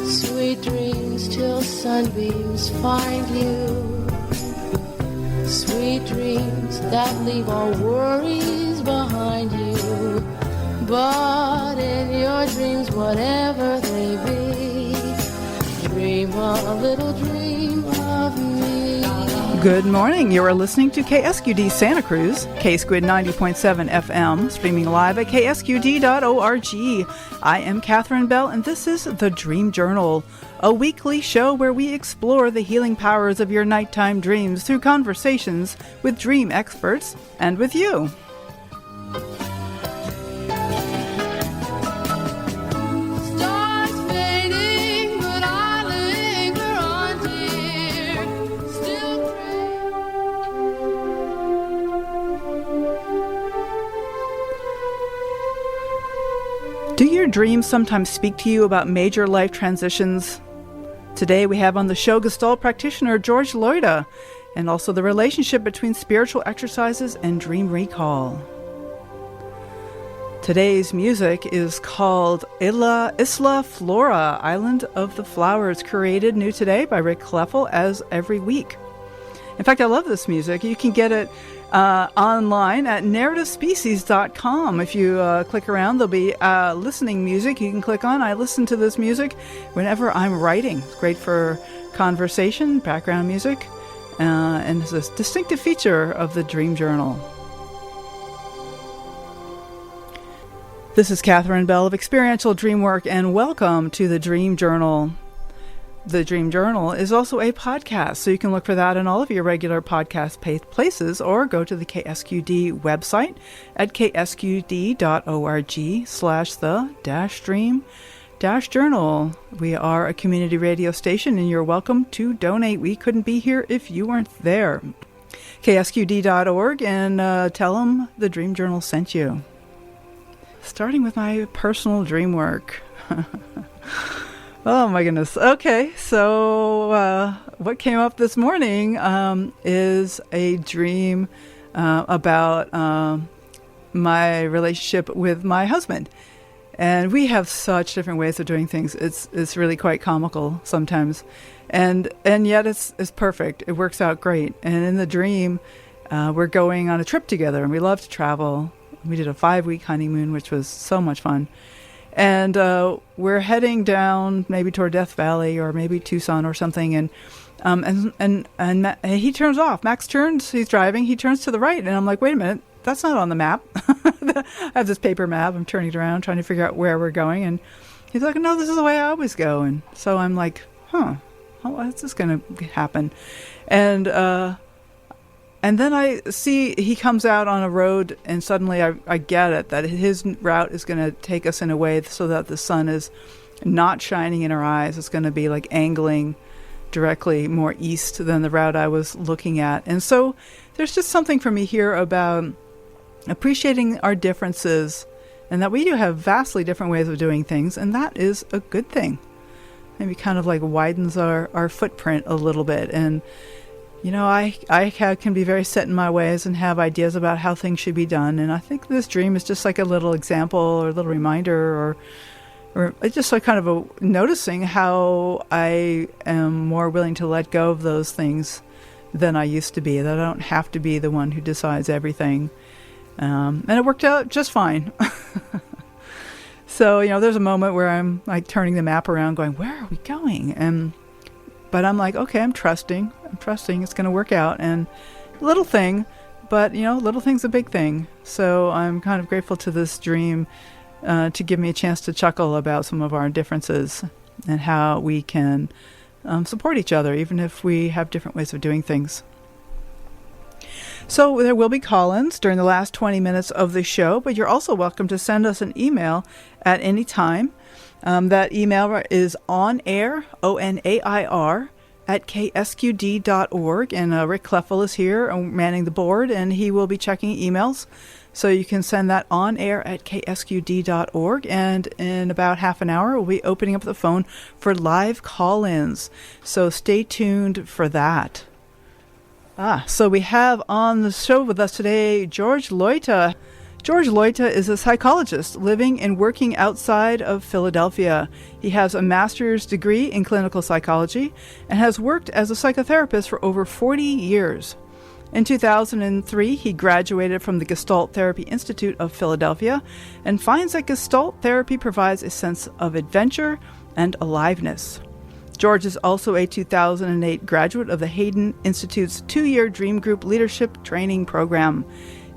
Sweet dreams till sunbeams find you. Sweet dreams that leave all worries behind you. But in your dreams, whatever they be, dream a little dream of me. Good morning. You are listening to KSQD Santa Cruz, KSQD 90.7 FM, streaming live at ksqd.org. I am Catherine Bell, and this is The Dream Journal, a weekly show where we explore the healing powers of your nighttime dreams through conversations with dream experts and with you. Do your dreams sometimes speak to you about major life transitions? Today we have on the show Gestalt practitioner George Leute, and also the relationship between spiritual exercises and dream recall. Today's music is called Isla Flora, Island of the Flowers, created new today by Rick Kleffel, as every week. In fact, I love this music. You can get it online at narrativespecies.com. If you click around, there'll be listening music you can click on. I listen to this music whenever I'm writing. It's great for conversation, background music, and it's a distinctive feature of the Dream Journal. This is Catherine Bell of Experiential Dream Work, and welcome to the Dream Journal. The Dream Journal is also a podcast, so you can look for that in all of your regular podcast places, or go to the KSQD website at ksqd.org/the-dream-journal. We are a community radio station, and you're welcome to donate. We couldn't be here if you weren't there. ksqd.org, and tell them the Dream Journal sent you. Starting with my personal dream work. Oh my goodness. Okay, so what came up this morning is a dream about my relationship with my husband. And we have such different ways of doing things. It's really quite comical sometimes. And yet it's perfect. It works out great. And in the dream, we're going on a trip together, and we love to travel. We did a 5-week honeymoon, which was so much fun. And we're heading down maybe toward Death Valley or maybe Tucson or something. And he turns off. Max turns, he's driving, he turns to the right. And I'm like, wait a minute, that's not on the map. I have this paper map. I'm turning it around, trying to figure out where we're going. And he's like, no, this is the way I always go. And so I'm like, how's this going to happen? And then I see he comes out on a road, and suddenly I get it, that his route is going to take us in a way so that the sun is not shining in our eyes. It's going to be like angling directly more east than the route I was looking at. And so there's just something for me here about appreciating our differences, and that we do have vastly different ways of doing things, and that is a good thing. Maybe kind of like widens our footprint a little bit. And you know, I can be very set in my ways and have ideas about how things should be done. And I think this dream is just like a little example or a little reminder, or just like kind of a noticing how I am more willing to let go of those things than I used to be, that I don't have to be the one who decides everything. And it worked out just fine. So, you know, there's a moment where I'm like turning the map around going, where are we going? But I'm like, okay, I'm trusting it's going to work out. And little thing, but, you know, little thing's a big thing. So I'm kind of grateful to this dream to give me a chance to chuckle about some of our differences and how we can support each other, even if we have different ways of doing things. So there will be call-ins during the last 20 minutes of the show, but you're also welcome to send us an email at any time. That email is onair, ONAIR, at ksqd.org. And Rick Kleffel is here manning the board, and he will be checking emails. So you can send that on air at ksqd.org. And in about half an hour, we'll be opening up the phone for live call-ins. So stay tuned for that. So we have on the show with us today George Leute. George Leute is a psychologist living and working outside of Philadelphia. He has a master's degree in clinical psychology and has worked as a psychotherapist for over 40 years. In 2003, he graduated from the Gestalt Therapy Institute of Philadelphia and finds that Gestalt therapy provides a sense of adventure and aliveness. George is also a 2008 graduate of the Haden Institute's 2-year Dream Group Leadership Training Program.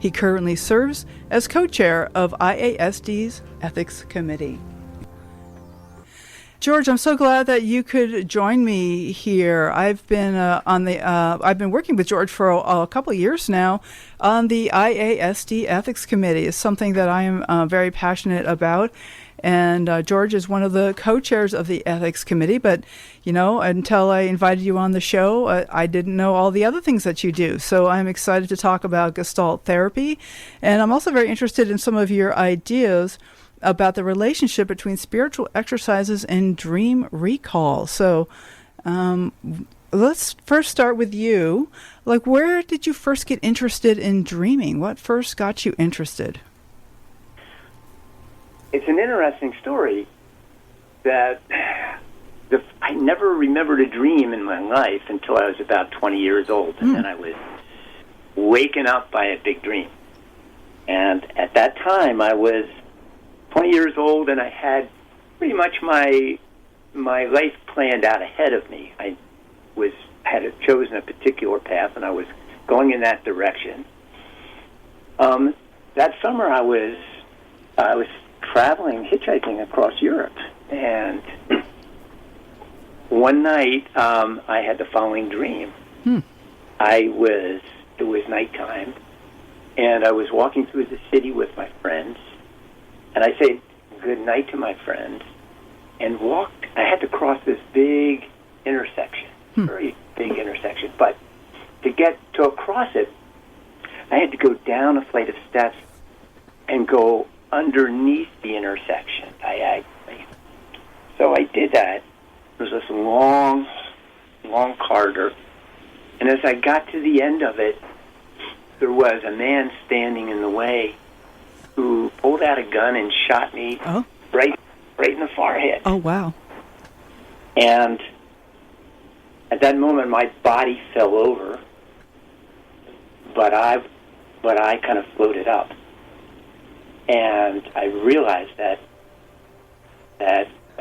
He currently serves as co-chair of IASD's Ethics Committee. George, I'm so glad that you could join me here. I've been I've been working with George for a couple of years now on the IASD Ethics Committee. It's something that I am very passionate about. And George is one of the co-chairs of the Ethics Committee. But, you know, until I invited you on the show, I didn't know all the other things that you do. So I'm excited to talk about Gestalt therapy. And I'm also very interested in some of your ideas about the relationship between spiritual exercises and dream recall. So let's first start with you. Like, where did you first get interested in dreaming? What first got you interested? It's an interesting story that I never remembered a dream in my life until I was about 20 years old. And then I was waken up by a big dream. And at that time, I was 20 years old, and I had pretty much my life planned out ahead of me. I had chosen a particular path, and I was going in that direction. That summer, I was traveling, hitchhiking across Europe, and one night I had the following dream. It was nighttime, and I was walking through the city with my friends. And I said good night to my friends and walked. I had to cross this big intersection, very big intersection. But to get to across it, I had to go down a flight of steps and go underneath the intersection diagonally. So I did that. There was this long, long corridor. And as I got to the end of it, there was a man standing in the way who pulled out a gun and shot me right in the forehead. Oh, wow. And at that moment, my body fell over, but I kind of floated up. And I realized that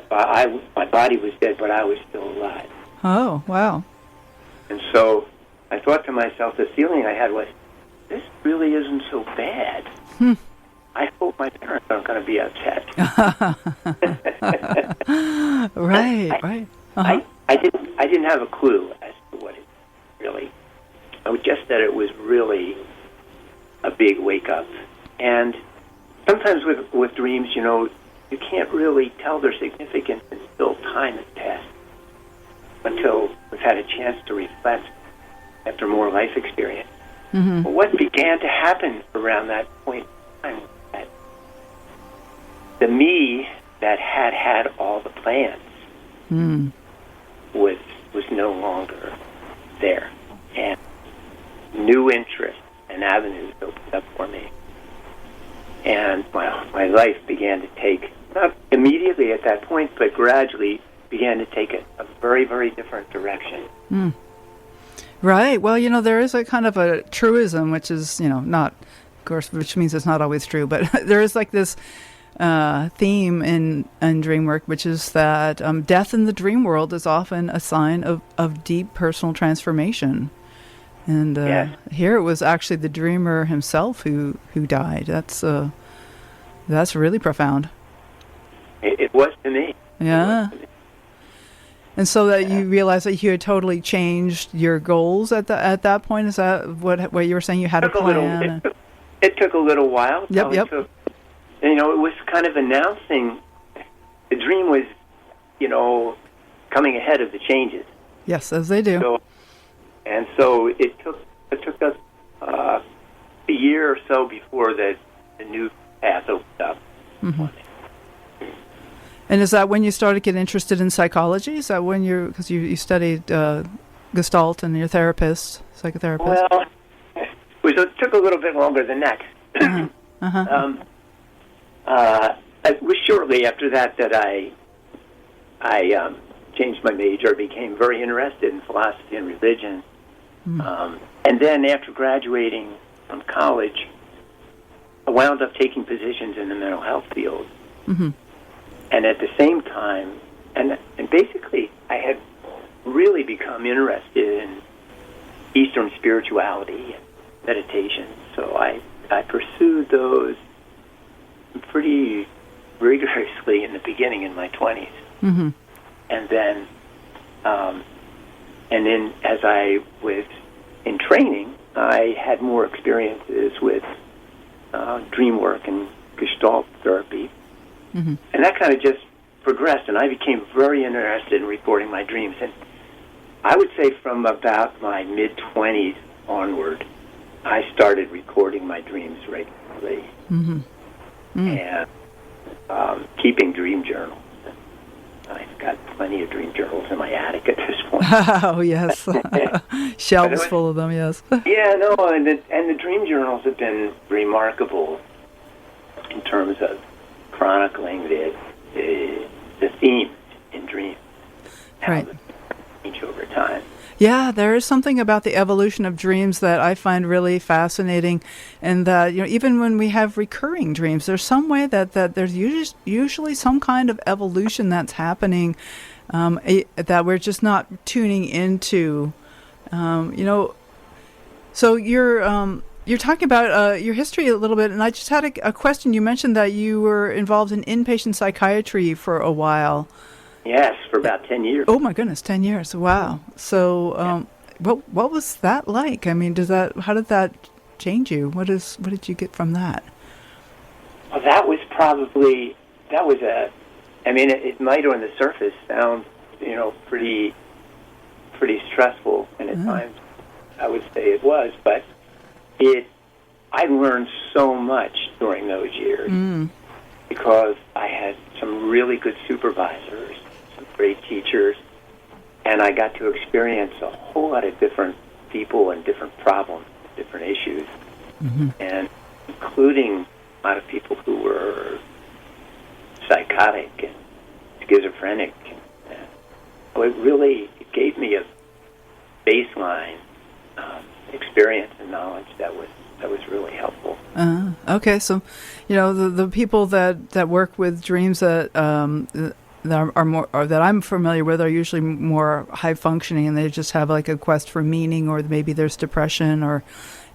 my body was dead, but I was still alive. Oh, wow. And so I thought to myself, the feeling I had was, this really isn't so bad. I hope my parents aren't going to be upset. Right. Uh-huh. I didn't have a clue as to what it really. Just that it was really a big wake up. And sometimes with dreams, you know, you can't really tell their significance until time has passed, until we've had a chance to reflect after more life experience. But what began to happen around that point in time, the me that had all the plans was no longer there, and new interests and avenues opened up for me, and my life began to take, not immediately at that point, but gradually began to take a very, very different direction. Right. Well, you know, there is a kind of a truism, which is, you know, not, of course, which means it's not always true, but there is like this theme in dream work, which is that death in the dream world is often a sign of deep personal transformation. And here it was actually the dreamer himself who died. That's really profound. It was to me. Yeah. And so that you realized that you had totally changed your goals at that point. Is that what you were saying? You had a plan. It took a little while. Yep. You know, it was kind of announcing. The dream was, you know, coming ahead of the changes. Yes, as they do. So it took us a year or so before the new path opened up. And is that when you started getting interested in psychology? Is that when because you studied Gestalt and you're a therapist, psychotherapist? Well, it took a little bit longer than that. It was shortly after that I changed my major, became very interested in philosophy and religion. And then after graduating from college, I wound up taking positions in the mental health field. And at the same time, and basically I had really become interested in Eastern spirituality and meditation. So I pursued those pretty rigorously in the beginning in my 20s. And then as I was in training, I had more experiences with dream work and Gestalt Therapy. And that kind of just progressed, and I became very interested in recording my dreams. And I would say from about my mid-20s onward, I started recording my dreams regularly and keeping dream journals. I've got plenty of dream journals in my attic at this point. Oh, yes. Shelves full of them, yes. Yeah, no, and the dream journals have been remarkable in terms of chronicling the themes in dreams. Right. Change over time. Yeah, there is something about the evolution of dreams that I find really fascinating, and that even when we have recurring dreams, there's some way that there's usually some kind of evolution that's happening that we're just not tuning into. So you're talking about your history a little bit, and I just had a question. You mentioned that you were involved in inpatient psychiatry for a while. Yes, for about 10 years. Oh my goodness, 10 years! Wow. So, what was that like? I mean, how did that change you? What did you get from that? Well, it might on the surface sound, pretty stressful, and at times I would say it was, but I learned so much during those years because I had some really good supervisors, some great teachers, and I got to experience a whole lot of different people and different problems, different issues, and including a lot of people who were psychotic and schizophrenic. So it gave me a baseline experience and knowledge that was really helpful. Okay, so the people that work with dreams that are more, or that I'm familiar with, are usually more high functioning, and they just have like a quest for meaning, or maybe there's depression or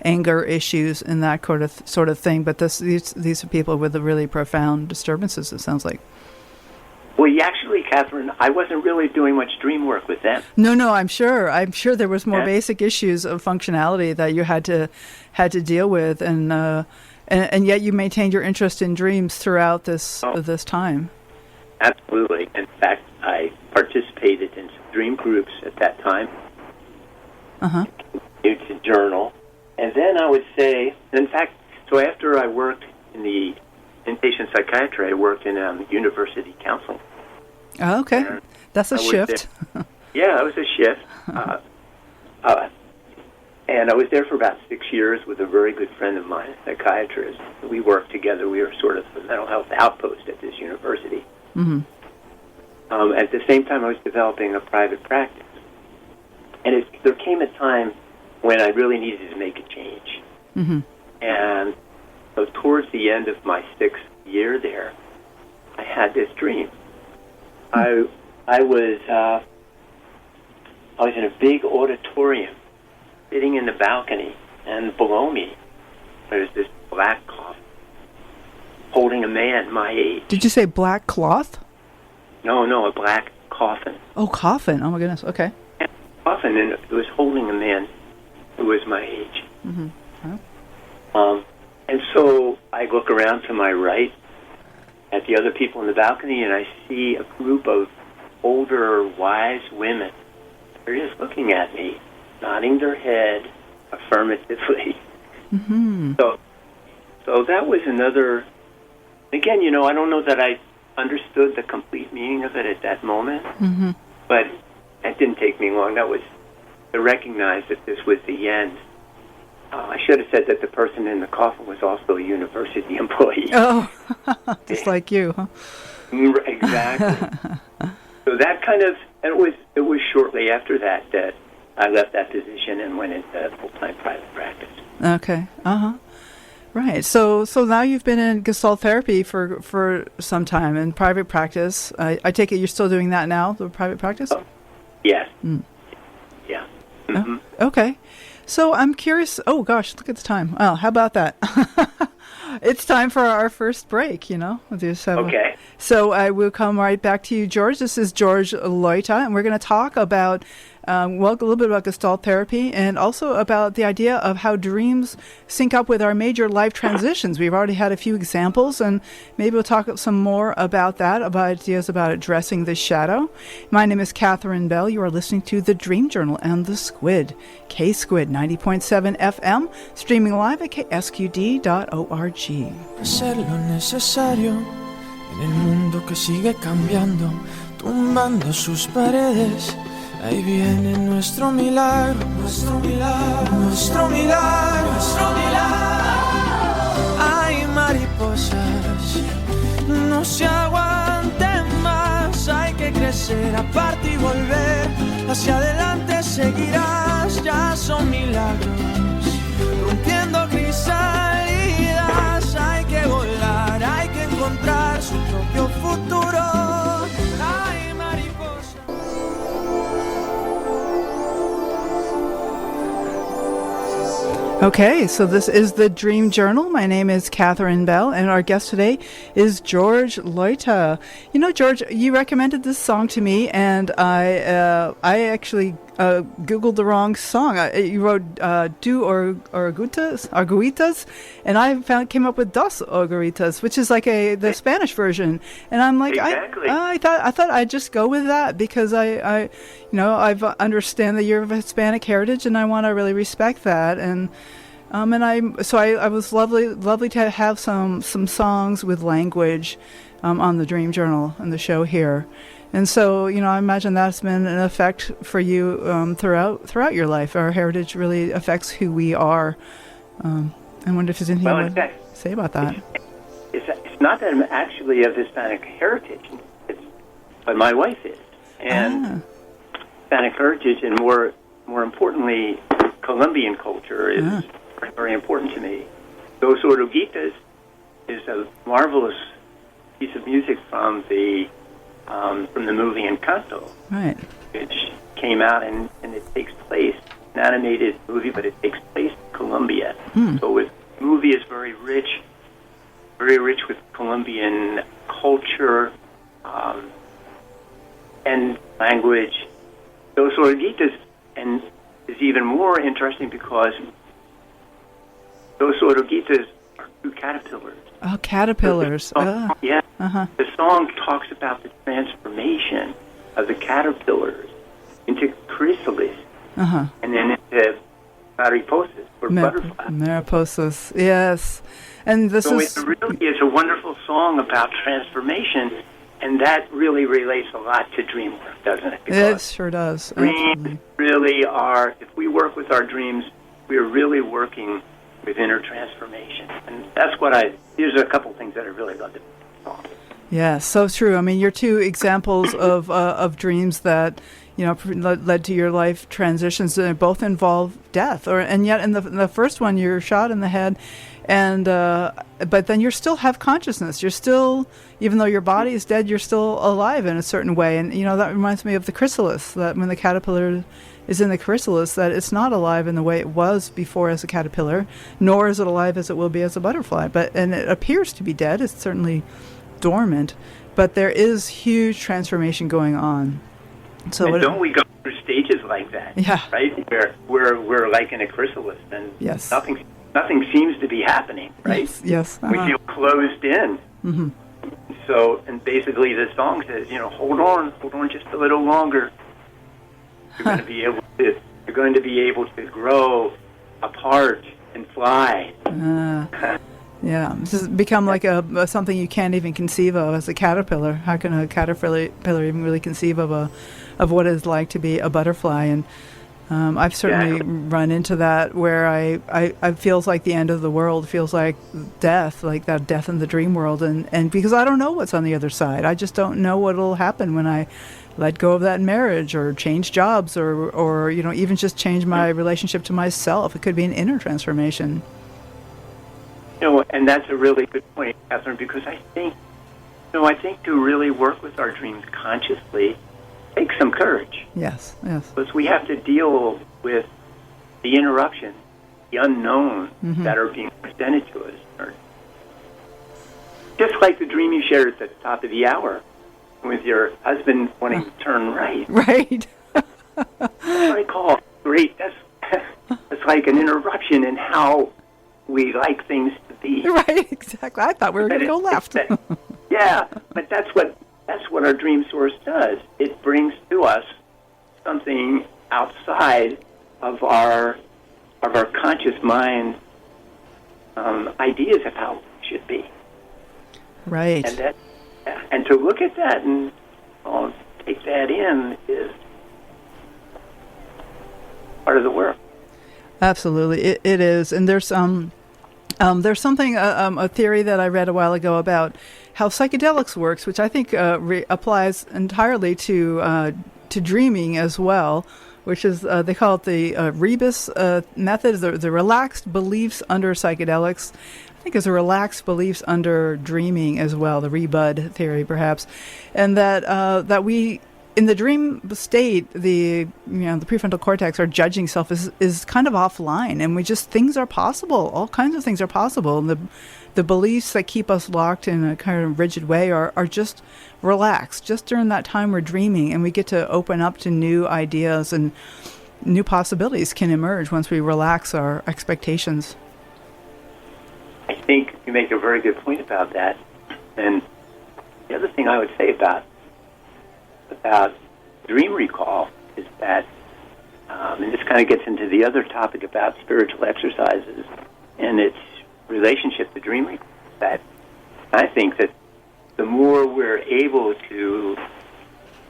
anger issues and that sort of thing. But these are people with really profound disturbances, it sounds like. Well, actually, Catherine, I wasn't really doing much dream work with them. No, I'm sure there was more basic issues of functionality that you had to deal with, and yet you maintained your interest in dreams throughout this time. Absolutely. In fact, I participated in some dream groups at that time. Continued to journal, and then I would say, in fact, so after I worked in the inpatient psychiatry, I worked in university counseling. Oh, okay. That's a shift. Yeah, it was a shift. And I was there for about 6 years with a very good friend of mine, a psychiatrist. We worked together. We were sort of the mental health outpost at this university. At the same time, I was developing a private practice. And there came a time when I really needed to make a change. And so towards the end of my 6th year there, I had this dream. I was in a big auditorium, sitting in the balcony, and below me there was this black cloth holding a man my age. Did you say black cloth? No, a black coffin. Oh, coffin. Oh my goodness. Okay. A coffin, and it was holding a man who was my age. And so I look around to my right at the other people in the balcony, and I see a group of older, wise women. They're just looking at me, nodding their head affirmatively. So that was another. Again, I don't know that I understood the complete meaning of it at that moment, but it didn't take me long. That was to recognize that this was the end I should have said that the person in the coffin was also a university employee. Oh, just like you, huh? Exactly. So that kind of, and it was shortly after that that I left that position and went into full-time private practice. Okay. Right. So now you've been in Gestalt Therapy for some time in private practice. I take it you're still doing that now, the private practice? Oh, yes. Yeah. Mm-hmm. Okay. So I'm curious. Oh gosh, look at the time. Oh, how about that? It's time for our first break, Okay. So I will come right back to you, George. This is George Leute, and we're going to talk about, a little bit about Gestalt Therapy and also about the idea of how dreams sync up with our major life transitions. We've already had a few examples, and maybe we'll talk some more about that, about ideas about addressing the shadow. My name is Catherine Bell. You are listening to The Dream Journal and The Squid, K-Squid 90.7 FM, streaming live at ksqd.org. Hacer lo necesario en el mundo que sigue cambiando, tumbando sus paredes. Ahí viene nuestro milagro, nuestro milagro, nuestro milagro, nuestro milagro. Hay mariposas, no se aguanten más, hay que crecer, aparte y volver, hacia adelante seguirás, ya son milagros, rompiendo crisalidas, hay que volar, hay que encontrar su propio futuro. Hay mariposas. Okay, so this is the Dream Journal. My name is Catherine Bell, and our guest today is George Leute. George, you recommended this song to me, and I actually Googled the wrong song. You wrote "du Orguitas," and I came up with "Dos Orguitas," which is like the Spanish version. And I'm like, exactly. I thought I'd just go with that because I understand that you're of Hispanic heritage, and I want to really respect that. And I was lovely to have some songs with language on the Dream Journal and the show here. And so, I imagine that's been an effect for you throughout your life. Our heritage really affects who we are. I wonder if there's anything you want to say about that. It's not that I'm actually of Hispanic heritage, but my wife is. And Hispanic heritage, and more importantly, Colombian culture is very, very important to me. Dos Oruguitas is a marvelous piece of music from the movie Encanto, right, which came out, and it takes place, an animated movie, but it takes place in Colombia. So the movie is very rich with Colombian culture and language. Those Oruguitas and is even more interesting because those Oruguitas are two caterpillars. Oh, caterpillars. Yeah. The song talks about the transformation of the caterpillars into chrysalis and then into mariposas or butterflies. Mariposas, yes. And it really is a wonderful song about transformation, and that really relates a lot to dream work, doesn't it? Because it sure does. Dreams really are, if we work with our dreams, we are really working with inner transformation. And that's here's a couple things that I really love about the song. Yeah, so true. I mean, you're two examples of dreams that led to your life transitions. They both involve death, and yet in the first one you're shot in the head, and but then you still have consciousness. You're still, even though your body is dead, you're still alive in a certain way. And that reminds me of the chrysalis. That when the caterpillar is in the chrysalis, that it's not alive in the way it was before as a caterpillar, nor is it alive as it will be as a butterfly. And it appears to be dead. It's certainly dormant, but there is huge transformation going on. So don't we go through stages like that? Yeah. Right? Where we're like in a chrysalis, and yes, nothing seems to be happening, right? Yes. We feel closed in. Mm-hmm. So, and basically the song says, hold on just a little longer. You're going to be able to grow apart and fly. Yeah, this has become like a something you can't even conceive of as a caterpillar. How can a caterpillar even really conceive of what it's like to be a butterfly? And I've certainly run into that where I feels like the end of the world, feels like death, like that death in the dream world. And because I don't know what's on the other side. I just don't know what'll happen when I let go of that marriage or change jobs or even just change my relationship to myself. It could be an inner transformation. And that's a really good point, Catherine, because I think to really work with our dreams consciously takes some courage. Yes. Because we have to deal with the interruption, the unknown that are being presented to us. Just like the dream you shared at the top of the hour with your husband wanting to turn right. Right. That's what I call great. That's like an interruption in how we like things to be. Right, exactly. I thought we were going to go left. Yeah, but that's what our dream source does. It brings to us something outside of our conscious mind ideas of how it should be. Right. And to look at that and take that in is part of the work. Absolutely, it is. And there's something, a theory that I read a while ago about how psychedelics works, which I think applies entirely to dreaming as well, which is they call it the rebus method, the relaxed beliefs under psychedelics. I think there's a relaxed beliefs under dreaming as well, the rebud theory perhaps, and that we in the dream state, the prefrontal cortex, our judging self is kind of offline, and things are possible. All kinds of things are possible. And the beliefs that keep us locked in a kind of rigid way are just relaxed. Just during that time we're dreaming, and we get to open up to new ideas, and new possibilities can emerge once we relax our expectations. I think you make a very good point about that. And the other thing I would say about dream recall is that, and this kind of gets into the other topic about spiritual exercises and its relationship to dream recall, that I think that the more we're able to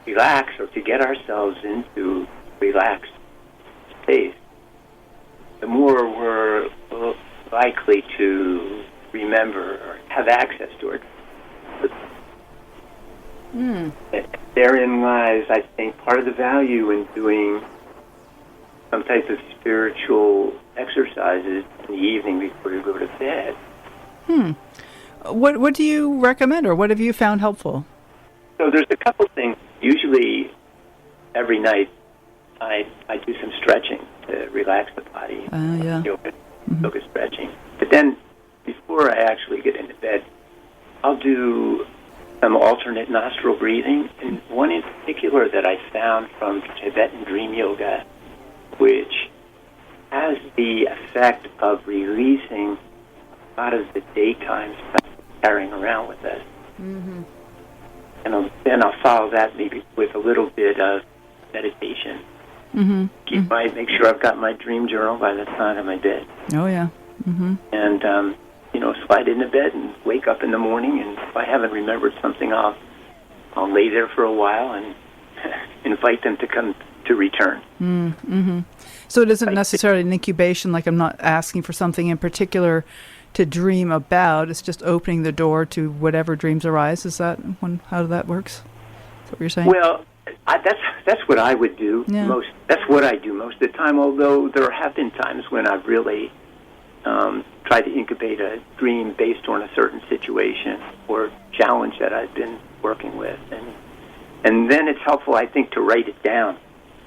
relax or to get ourselves into relaxed space, the more we're likely to remember or have access to it. Therein lies, I think, part of the value in doing some type of spiritual exercises in the evening before you go to bed. What do you recommend, or what have you found helpful? So there's a couple things. Usually, every night, I do some stretching to relax the body. Yoga stretching. But then, before I actually get into bed, I'll do some alternate nostril breathing, and one in particular that I found from Tibetan dream yoga, which has the effect of releasing a lot of the daytime stuff we're carrying around with us. And then I'll follow that maybe with a little bit of meditation. Make sure I've got my dream journal by the side of my bed. Oh, yeah. And, slide into bed and wake up in the morning, and if I haven't remembered something, I'll lay there for a while and invite them to come to return. So it isn't necessarily an incubation, like I'm not asking for something in particular to dream about. It's just opening the door to whatever dreams arise. Is that how that works? Is that what you're saying? Well, that's what I would do most. That's what I do most of the time, although there have been times when I've really tried to incubate a dream based on a certain situation or challenge that I've been working with. And then it's helpful, I think, to write it down,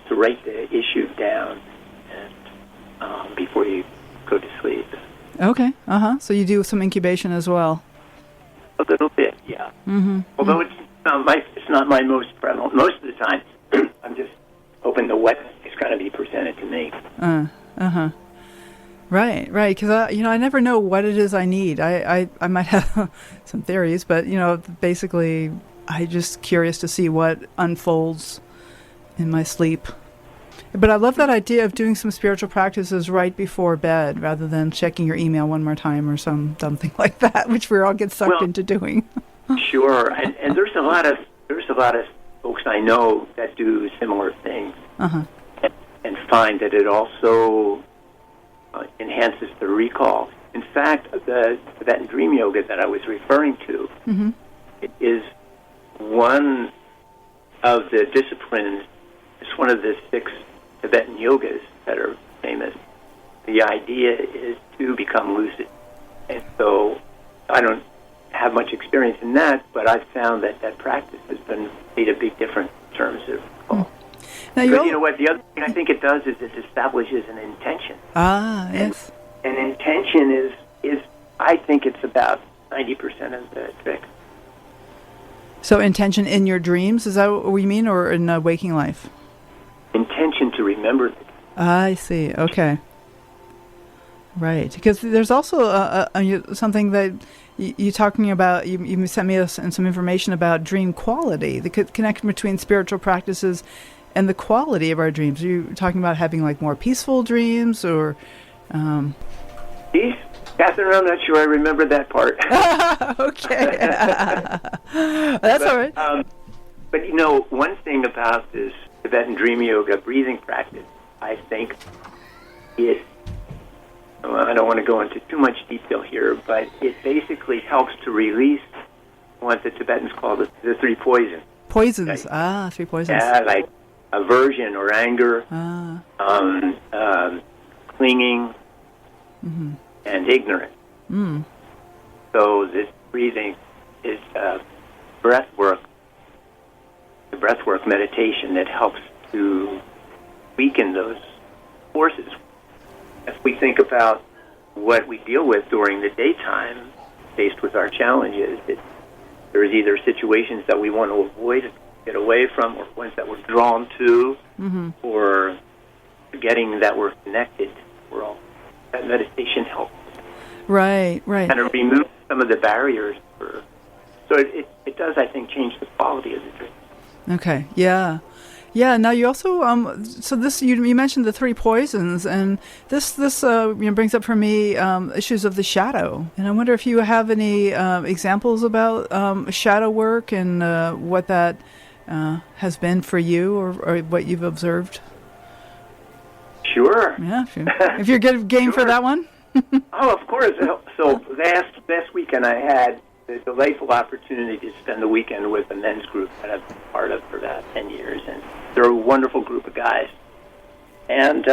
to write the issue down and before you go to sleep. Okay, So you do some incubation as well? A little bit, yeah. Although it's not my most prevalent. Most of the time, I'm just hoping the what is going to be presented to me. Right, because I never know what it is I need. I might have some theories, but basically, I'm just curious to see what unfolds in my sleep. But I love that idea of doing some spiritual practices right before bed, rather than checking your email one more time or something like that, which we all get sucked into doing. Sure, and there's a lot of folks I know that do similar things. And find that it also enhances the recall. In fact, the Tibetan dream yoga that I was referring to it is one of the disciplines. It's one of the 6 Tibetan yogas that are famous. The idea is to become lucid. And so I don't have much experience in that, but I've found that practice has made a big difference in terms of recall. Now But you know what? The other thing I think it does is it establishes an intention. Ah, yes. And intention is I think it's about 90% of the trick. So intention in your dreams, is that what we mean, or in waking life? Intention to remember. I see. Okay. Right. Because there's also something that you're talking about. You sent me some information about dream quality, the connection between spiritual practices and the quality of our dreams. Are you talking about having like more peaceful dreams, or? Peace? Catherine, I'm not sure I remember that part. Okay. That's all right. But you know, one thing about this Tibetan dream yoga breathing practice, I think it, I don't want to go into too much detail here, but it basically helps to release what the Tibetans call the 3 poisons. Poisons. Right? 3 poisons. Yeah, like aversion or anger, clinging, and ignorance. So this breathing is breath work, the breath work meditation that helps to weaken those forces. If we think about what we deal with during the daytime, faced with our challenges, there's either situations that we want to avoid, get away from, or ones that we're drawn to, or forgetting that we're connected. That meditation helps. Right. Kind of remove some of the barriers. So it does, I think, change the quality of the dream. Okay. Yeah. Yeah. Now you also so this you mentioned the 3 poisons, and this brings up for me issues of the shadow, and I wonder if you have any examples about shadow work and what that has been for you, or what you've observed. Sure. Yeah. If you're good game for that one. Oh, of course. So last weekend I had the delightful opportunity to spend the weekend with a men's group that I've been part of for about 10 years, and they're a wonderful group of guys. And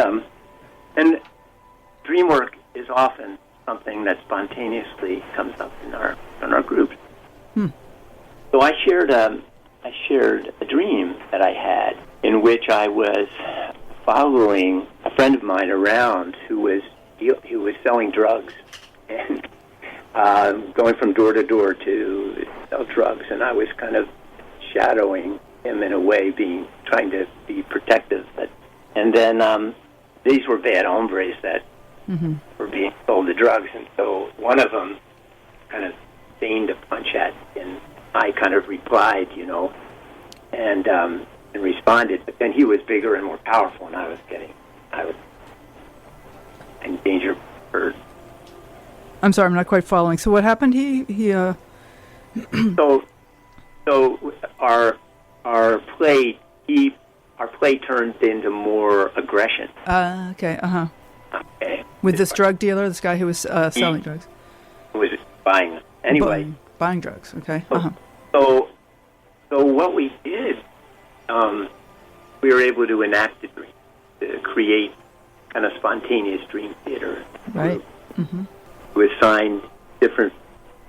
dream work is often something that spontaneously comes up in our groups. So I shared a dream that I had in which I was following a friend of mine around who was selling drugs and going from door to door to sell drugs, and I was kind of shadowing him in a way, trying to be protective. And then these were bad hombres that were being sold the drugs, and so one of them kind of feigned a punch at me, and I kind of replied, and responded. But then he was bigger and more powerful, and I was in danger for. I'm sorry, I'm not quite following. So what happened? So our play turned into more aggression. Okay. Okay. With this drug dealer, this guy who was selling drugs. Was buying them. Anyway. Buying drugs. Okay. So what we did, we were able to enact a dream, to create kind of spontaneous dream theater. Right. We assigned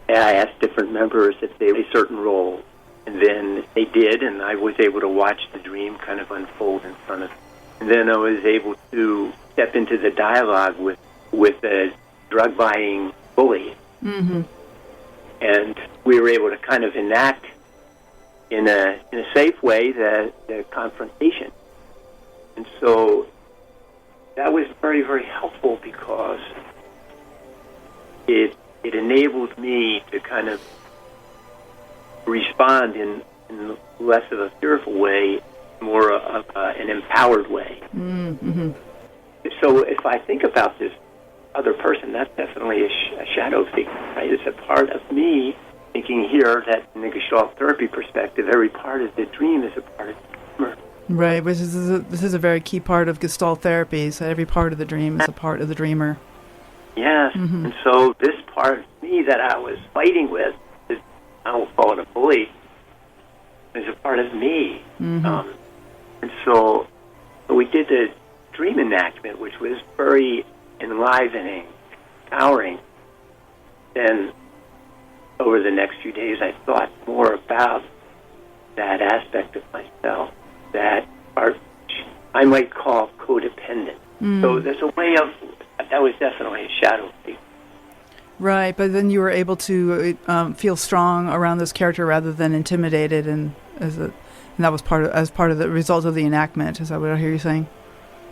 I asked different members if they had a certain role, and then they did, and I was able to watch the dream kind of unfold in front of me. And then I was able to step into the dialogue with a drug-buying bully. And we were able to kind of enact in a safe way the confrontation. And so that was very, very helpful because it enabled me to kind of respond in less of a fearful way, more of an empowered way. So if I think about this other person, that's definitely a shadow figure, right? It's a part of me thinking here that in the Gestalt Therapy perspective, every part of the dream is a part of the dreamer. Right, which is this is a very key part of Gestalt therapy. So every part of the dream is a part of the dreamer. Yes, and so this part of me that I was fighting with, is, I won't call it a bully, is a part of me. And so we did the dream enactment, which was very enlivening, empowering. Then over the next few days, I thought more about that aspect of myself that are, I might call codependent. So there's a way of, that was definitely a shadow thing. Right, but then you were able to feel strong around this character rather than intimidated, and that was part of the result of the enactment. Is that what I hear you saying?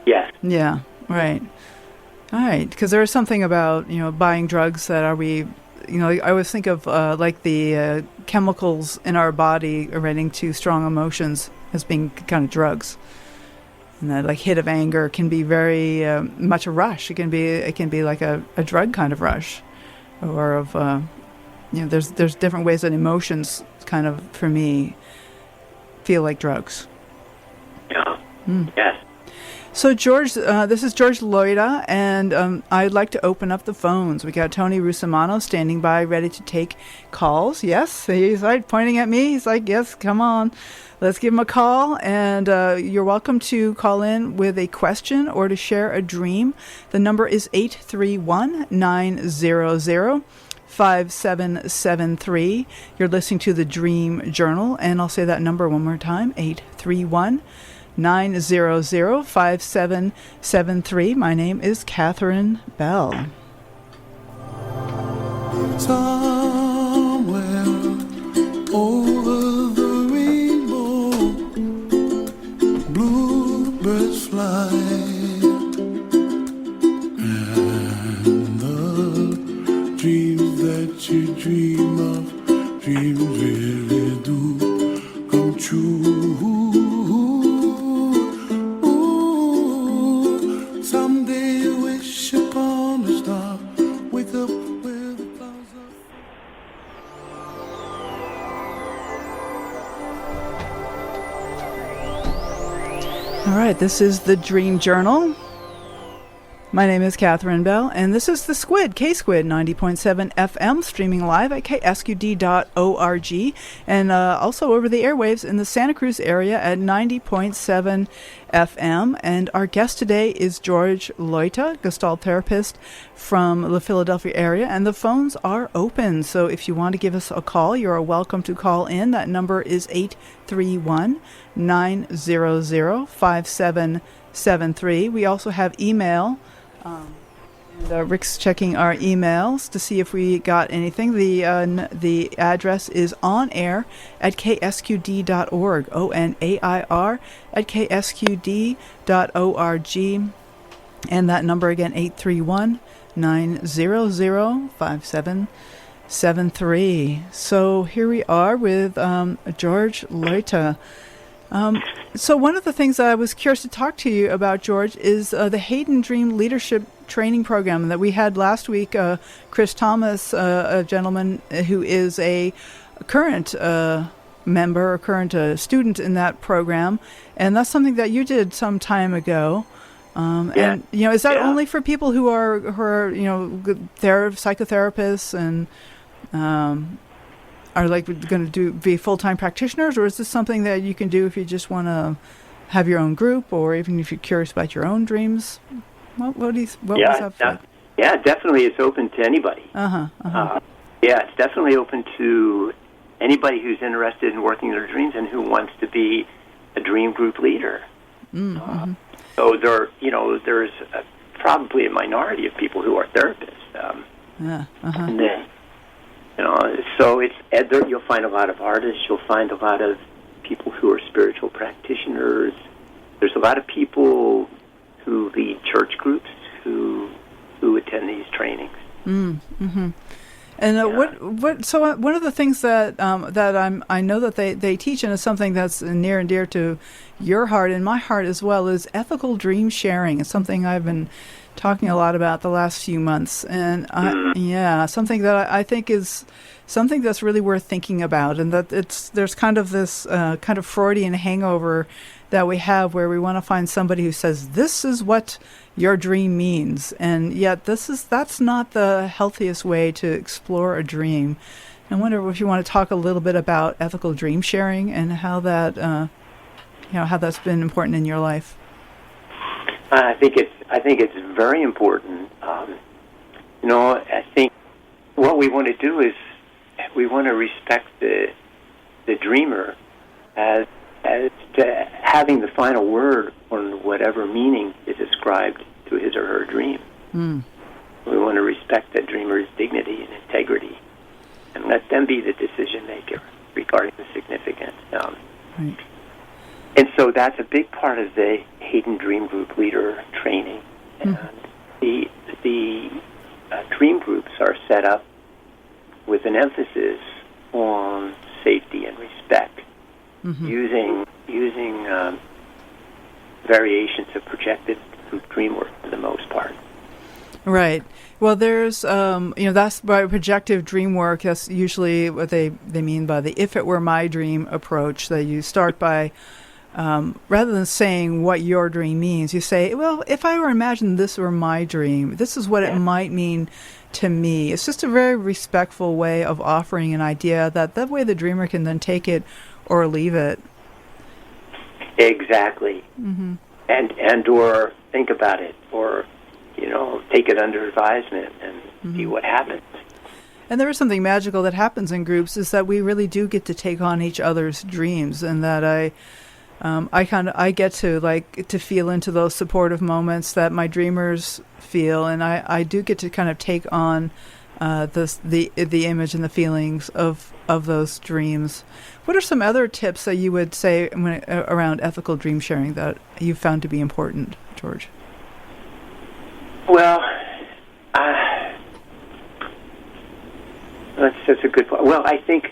Yes. Yeah. Right. All right. Because there is something about buying drugs that I always think of like the chemicals in our body relating to strong emotions as being kind of drugs. And that like hit of anger can be very much a rush. It can be like a drug kind of rush, or of there's different ways that emotions kind of, for me, feel like drugs. Yeah. Yes. So George, this is George Leute, and I'd like to open up the phones. We got Tony Russimano standing by, ready to take calls. Yes, he's like pointing at me. He's like, yes, come on. Let's give him a call, and you're welcome to call in with a question or to share a dream. The number is 831-900-5773. You're listening to the Dream Journal, and I'll say that number one more time, 831-900-5773. My name is Catherine Bell. Somewhere over the rainbow, bluebirds fly, and the dreams that you dream of, dreams really do come true. Ooh, someday wish upon a star, wake up where the clouds are. All right, this is the Dream Journal. My name is Catherine Bell, and this is the Squid, K-Squid, 90.7 FM, streaming live at ksqd.org, and also over the airwaves in the Santa Cruz area at 90.7 FM. And our guest today is George Leute, Gestalt therapist from the Philadelphia area, and the phones are open. So if you want to give us a call, you're welcome to call in. That number is 831-900-5773. We also have email. Rick's checking our emails to see if we got anything. The address is onair at ksqd.org, ONAIR at ksqd.org, and that number again, 831-900-5773. So here we are with George Leute. So one of the things that I was curious to talk to you about, George, is the Haden Dream Leadership Training Program that we had last week. Chris Thomas, a gentleman who is a current member, a current student in that program, and that's something that you did some time ago. And is that only for people who are psychotherapists and are like going to be full-time practitioners, or is this something that you can do if you just want to have your own group, or even if you're curious about your own dreams? What was that for? Yeah, definitely it's open to anybody. It's definitely open to anybody who's interested in working their dreams and who wants to be a dream group leader. So there's probably a minority of people who are therapists. And then, so it's there. You'll find a lot of artists. You'll find a lot of people who are spiritual practitioners. There's a lot of people who lead church groups who attend these trainings. And So one of the things that I know that they teach, and it's something that's near and dear to your heart and my heart as well, is ethical dream sharing. It's something I've been talking a lot about the last few months, and something that I think is something that's really worth thinking about, and that there's kind of this kind of Freudian hangover that we have where we want to find somebody who says this is what your dream means, and yet that's not the healthiest way to explore a dream. I wonder if you want to talk a little bit about ethical dream sharing and how that how that's been important in your life. I think it's very important. I think what we want to do is we want to respect the dreamer as to having the final word on whatever meaning is ascribed to his or her dream. We want to respect the dreamer's dignity and integrity, and let them be the decision maker regarding the significance. Right. And so that's a big part of the Haden Dream Group leader training. And the dream groups are set up with an emphasis on safety and respect, using variations of projected group dream work for the most part. Right. Well, there's, that's by projective dream work. That's usually what they mean by the if it were my dream approach, that you start by, rather than saying what your dream means, you say, well, if I were to imagine this were my dream, this is what it might mean to me. It's just a very respectful way of offering an idea that way the dreamer can then take it or leave it. Exactly. And or think about it, or take it under advisement and see what happens. And there is something magical that happens in groups, is that we really do get to take on each other's dreams, and that I get to feel into those supportive moments that my dreamers feel, and I do get to kind of take on the image and the feelings of those dreams. What are some other tips that you would say around ethical dream sharing that you found to be important, George? Well, that's a good point. Well, I think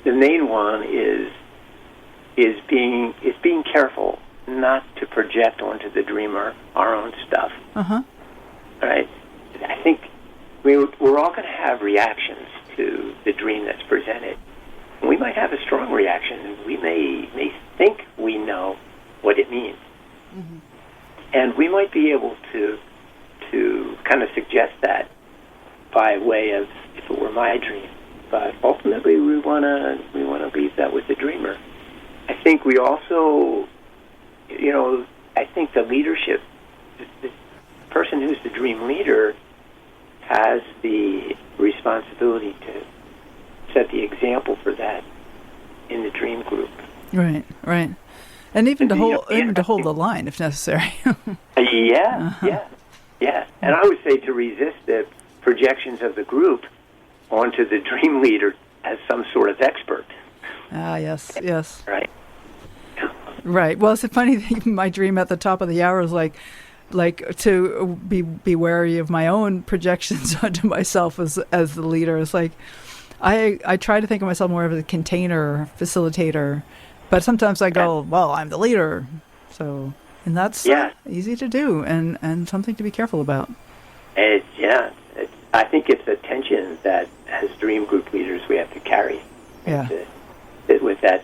the main one is being careful not to project onto the dreamer our own stuff. Right? I think we're all going to have reactions to the dream that's presented. We might have a strong reaction, and we may think we know what it means. And we might be able to kind of suggest that by way of if it were my dream. But ultimately, we want to leave that with the dreamer. I think we also, I think the leadership, the person who's the dream leader, has the responsibility to set the example for that in the dream group. Right. And even to hold the line if necessary. Yeah. And I would say to resist the projections of the group onto the dream leader as some sort of expert. Yes. Right. Well, it's a funny thing. My dream at the top of the hour is like to be wary of my own projections onto myself as the leader. It's like I try to think of myself more of a container, facilitator, but sometimes I go, well, I'm the leader. So, and that's easy to do and something to be careful about. I think it's a tension that as dream group leaders we have to carry. Yeah. With that,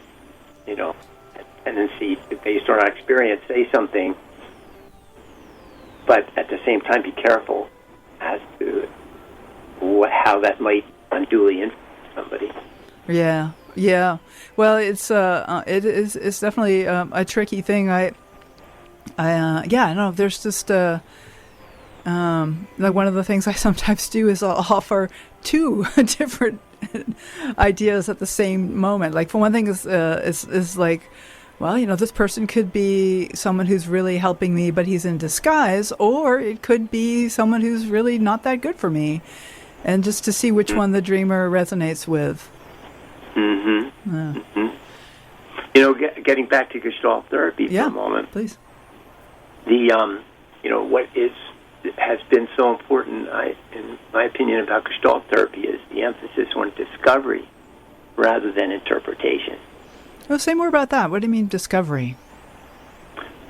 tendency to, based on our experience, say something, but at the same time be careful as to how that might unduly influence somebody. Yeah. Well, it's definitely a tricky thing. There's just like one of the things I sometimes do is I'll offer two different ideas at the same moment. Like, for one thing is like, well, this person could be someone who's really helping me, but he's in disguise, or it could be someone who's really not that good for me, and just to see which one the dreamer resonates with. Getting back to Gestalt Therapy for a moment, please. What has been so important, in my opinion, about Gestalt Therapy is the emphasis on discovery rather than interpretation. Well, say more about that. What do you mean, discovery?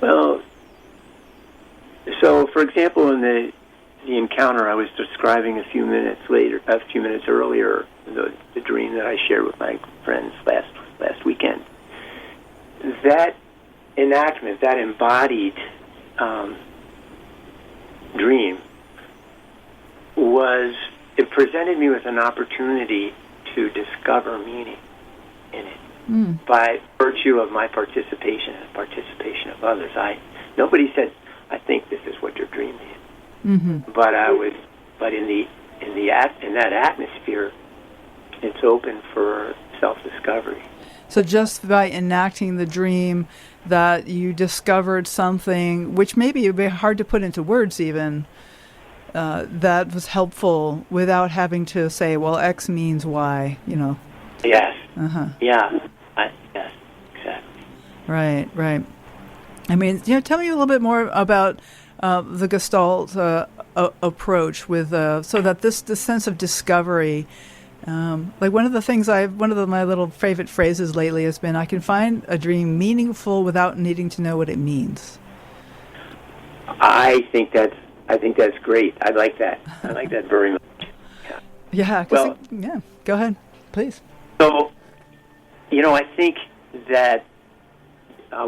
Well, for example, in the encounter I was describing a few minutes earlier, the dream that I shared with my friends last weekend, that enactment, that embodied dream, it presented me with an opportunity to discover meaning in it by virtue of my participation and participation of others. Nobody said, "I think this is what your dream is," but in that atmosphere, it's open for self-discovery. So just by enacting the dream, that you discovered something which maybe it would be hard to put into words even, that was helpful without having to say, well, X means Y, Yes. Uh-huh. Yeah. Yes, exactly. Right. I mean, tell me a little bit more about the Gestalt approach with, so that this sense of discovery, like one of my little favorite phrases lately has been, I can find a dream meaningful without needing to know what it means. I think that's great. I like that. I like that very much. Yeah. Well, Go ahead, please. So, I think that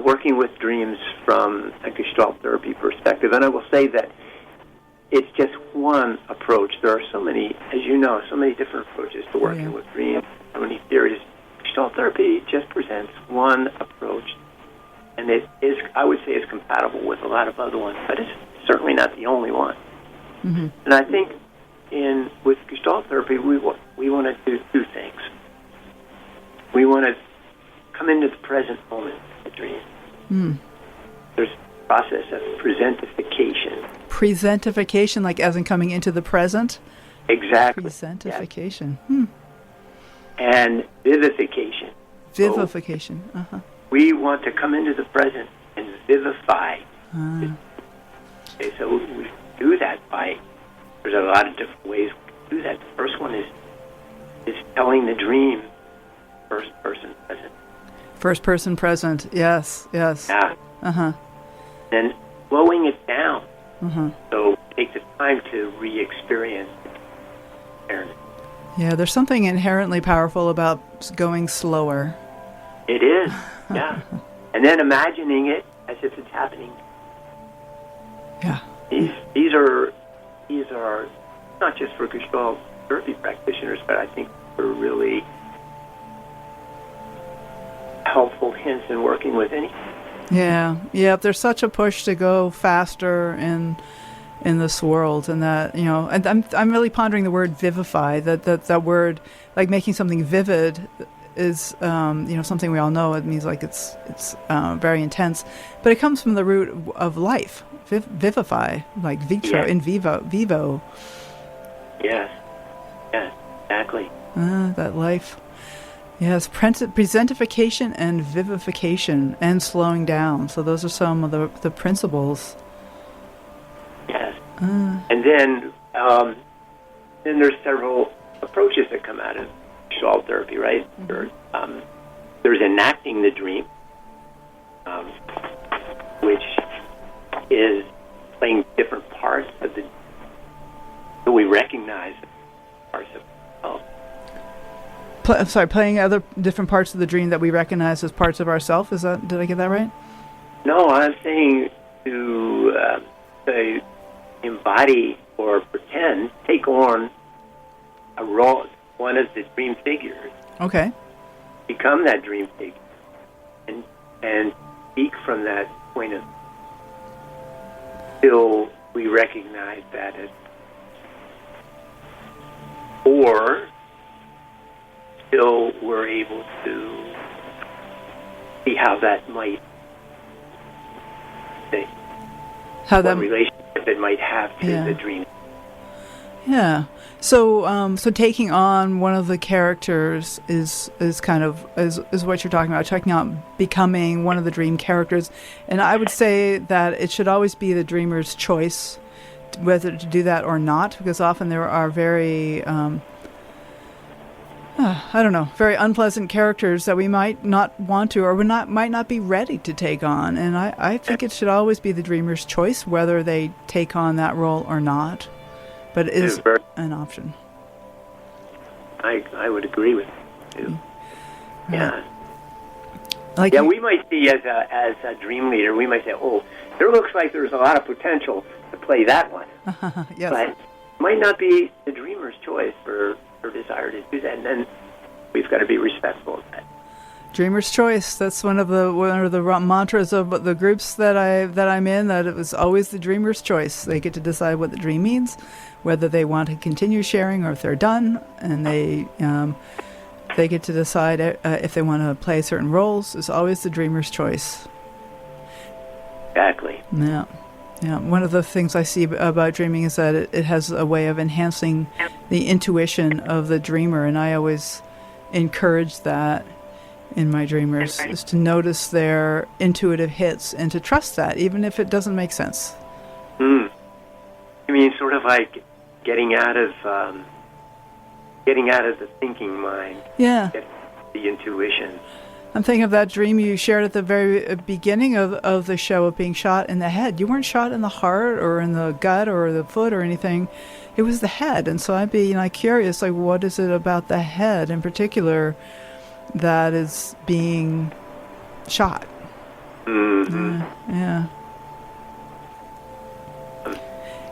working with dreams from a Gestalt Therapy perspective, and I will say that it's just one approach. There are so many, as you know, so many different approaches to working with dreams, so many theories. Gestalt Therapy just presents one approach, and it is, I would say, is compatible with a lot of other ones, but it's certainly not the only one. Mm-hmm. And I think with Gestalt Therapy, we want to do two things. We want to come into the present moment of the dream. Mm. There's a process of present-ification. Present-ification, like as in coming into the present? Exactly. Present-ification. Yes. And vivification. Vivification. So we want to come into the present and vivify. Okay, so we do that there's a lot of different ways to do that. The first one is telling the dream first person present. First person present, yes. Yeah. Uh-huh. And slowing it down. So take the time to re-experience awareness. Yeah, there's something inherently powerful about going slower. It is, yeah. And then imagining it as if it's happening. Yeah. These are not just for Gestalt Therapy practitioners, but I think they're really helpful hints in working with anything. Yeah. There's such a push to go faster in this world, and that and I'm really pondering the word vivify. That word, like making something vivid, is something we all know. It means like it's very intense, but it comes from the root of life. Vivify, like vitro, in vivo. Yes, exactly. That life. Yes, presentification and vivification and slowing down. So those are some of the principles. Yes. And then there's several approaches that come out of Gestalt Therapy, right? Mm-hmm. There's enacting the dream, which is playing different parts of so we recognize parts of ourselves. Playing other different parts of the dream that we recognize as parts of ourself. Did I get that right? No, I'm saying to embody or pretend, take on a role, one of the dream figures. Okay. Become that dream figure, and speak from that point of till we recognize that as, or still we're able to see how that might what relationship it might have to the dream. Yeah. So taking on one of the characters is kind of is what you're talking about. Checking out becoming one of the dream characters, and I would say that it should always be the dreamer's choice whether to do that or not, because often there are very I don't know, very unpleasant characters that we might not want to, or might not be ready to take on. And I think it should always be the dreamer's choice whether they take on that role or not. But it is an option. I would agree with you too. Yeah. We might see as a dream leader, we might say, "Oh, there looks like there's a lot of potential to play that one." Yes. But it might not be the dreamer's choice for desire to do that, and then we've got to be respectful of that. Dreamer's choice. That's one of the mantras of the groups that I'm in. That it was always the dreamer's choice. They get to decide what the dream means, whether they want to continue sharing or if they're done, and they get to decide if they want to play certain roles. It's always the dreamer's choice. Exactly. Yeah. Yeah, one of the things I see about dreaming is that it has a way of enhancing the intuition of the dreamer, and I always encourage that in my dreamers, is to notice their intuitive hits and to trust that, even if it doesn't make sense. You mean sort of like getting out of the thinking mind? Yeah. The intuition. I'm thinking of that dream you shared at the very beginning of the show of being shot in the head. You weren't shot in the heart or in the gut or the foot or anything. It was the head. And so I'd be curious, like, what is it about the head in particular that is being shot? Mm-hmm. Yeah.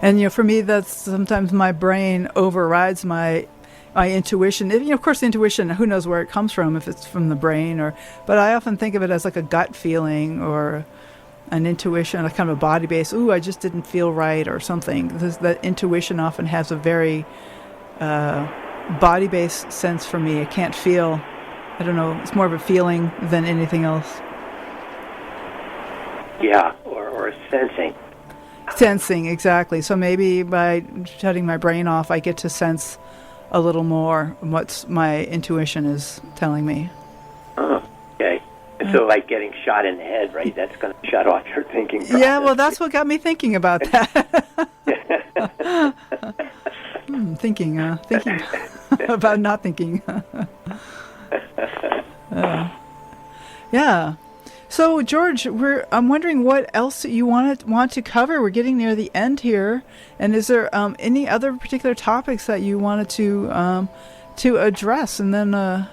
And, for me, that's sometimes my brain overrides my intuition. Of course, intuition, who knows where it comes from, if it's from the brain but I often think of it as like a gut feeling or an intuition, a kind of a body base. Ooh, I just didn't feel right or something. That intuition often has a very body-based sense for me. I can't feel, I don't know, it's more of a feeling than anything else. Yeah, or a sensing. Sensing, exactly. So maybe by shutting my brain off, I get to sense a little more what my intuition is telling me. Oh, okay. And so like getting shot in the head, right? That's going to shut off your thinking process. Yeah, well, that's what got me thinking about that. Thinking about not thinking. Yeah. So, George, I'm wondering what else you want to cover. We're getting near the end here, and is there any other particular topics that you wanted to address, and then we'll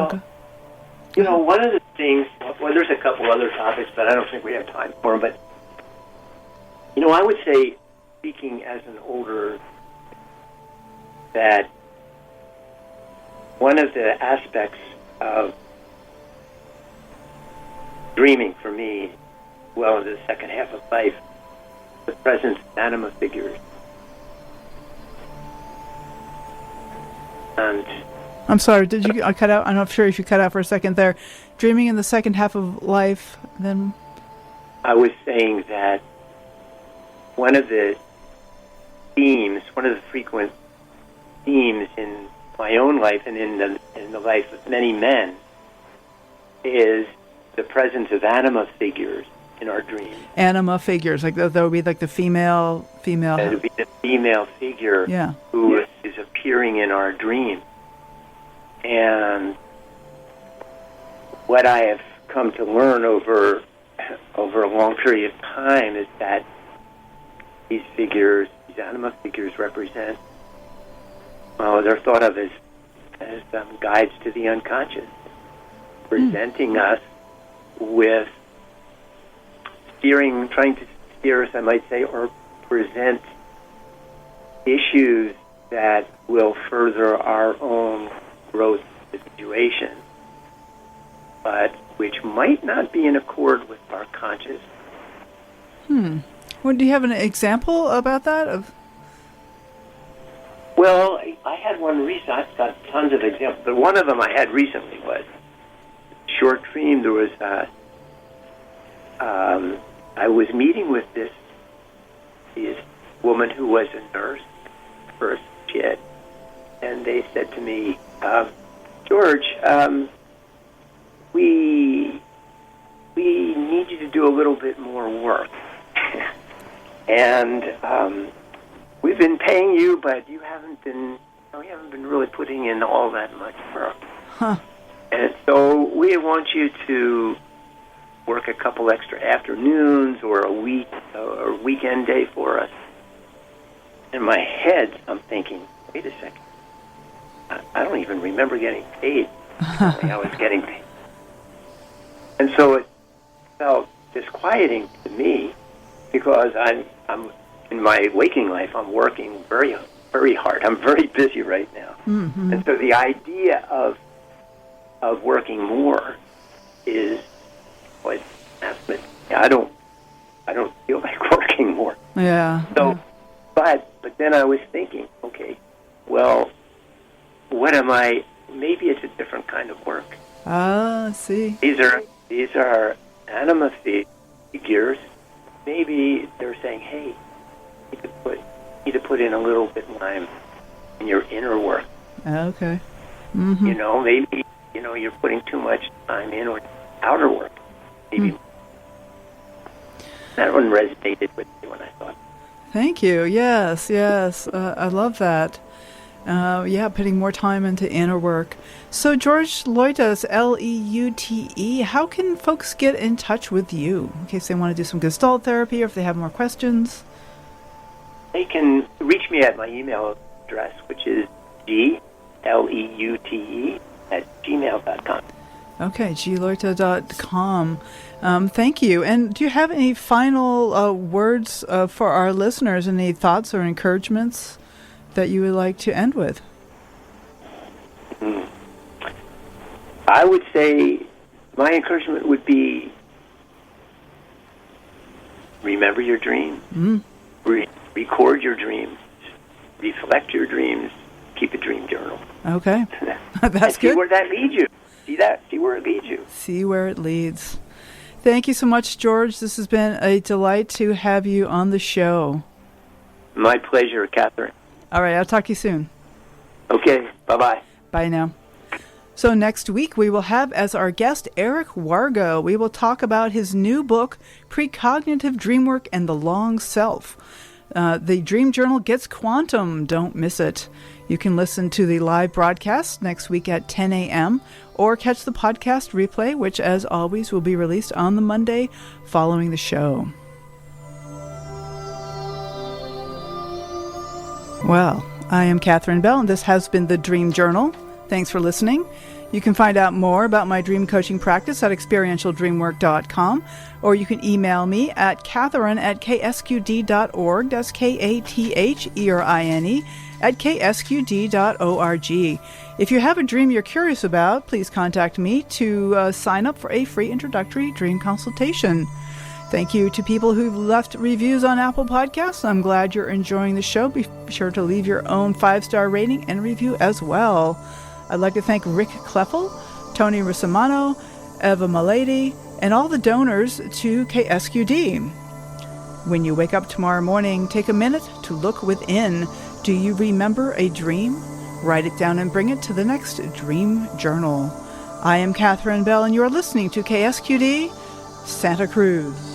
go. One of the things. Well, there's a couple other topics, but I don't think we have time for them. But I would say, speaking as an older, that one of the aspects of dreaming for me, well into the second half of life, the presence of anima figures. And I'm sorry, did you cut out? I'm not sure if you cut out for a second there. Dreaming in the second half of life, then? I was saying that one of the frequent themes in my own life and in the life of many men is the presence of anima figures in our dreams. Anima figures, like that would be like the female. It would be the female figure who is appearing in our dream. And what I have come to learn over a long period of time is that these anima figures represent, they're thought of as guides to the unconscious, presenting us with trying to steer us, I might say, or present issues that will further our own growth situation, but which might not be in accord with our conscious. Well, do you have an example about that? Well, I had one recently. I've got tons of examples, but one of them I had recently was short dream. There was I was meeting with this woman who was a nurse, first kid, and they said to me, George, we need you to do a little bit more work. And we've been paying you, but you haven't been we haven't been really putting in all that much work. Huh. And so we want you to work a couple extra afternoons or a weekend day for us. In my head, I'm thinking, wait a second. I don't even remember getting paid. I was getting paid. And so it felt disquieting to me because I'm in my waking life, I'm working very, very hard. I'm very busy right now. Mm-hmm. And so the idea of working more is what I don't feel like working more. Yeah. So, but then I was thinking, okay, well, what am I? Maybe it's a different kind of work. See. These are anima figures. Maybe they're saying, hey, you need to put in a little bit of time in your inner work. Okay. Mm-hmm. Maybe you're putting too much time in or outer work. Maybe that one resonated with me when I thought. Thank you. Yes. I love that. Putting more time into inner work. So, George Leute, Leute, how can folks get in touch with you in case they want to do some Gestalt therapy or if they have more questions? They can reach me at my email address, which is gleute@gmail.com. Okay, gleute.com. Thank you. And do you have any final words for our listeners? Any thoughts or encouragements that you would like to end with? I would say my encouragement would be remember your dream, record your dreams, reflect your dreams, keep a dream journal. Okay, that's good. See where that leads you. See where it leads you. See where it leads. Thank you so much, George. This has been a delight to have you on the show. My pleasure, Catherine. All right, I'll talk to you soon. Okay, bye-bye. Bye now. So next week we will have as our guest Eric Wargo. We will talk about his new book, Precognitive Dreamwork and the Long Self. The Dream Journal gets quantum. Don't miss it. You can listen to the live broadcast next week at 10 a.m. or catch the podcast replay, which as always will be released on the Monday following the show. Well, I am Catherine Bell, and this has been the Dream Journal. Thanks for listening. You can find out more about my dream coaching practice at experientialdreamwork.com, or you can email me at catherine@ksqd.org. That's KATHERINE at ksqd.org. If you have a dream you're curious about, please contact me to sign up for a free introductory dream consultation. Thank you to people who've left reviews on Apple Podcasts. I'm glad you're enjoying the show. Be sure to leave your own 5-star rating and review as well. I'd like to thank Rick Kleffel, Tony Russamano, Eva Malady, and all the donors to KSQD. When you wake up tomorrow morning, take a minute to look within. Do you remember a dream? Write it down and bring it to the next Dream Journal. I am Catherine Bell, and you're listening to KSQD Santa Cruz.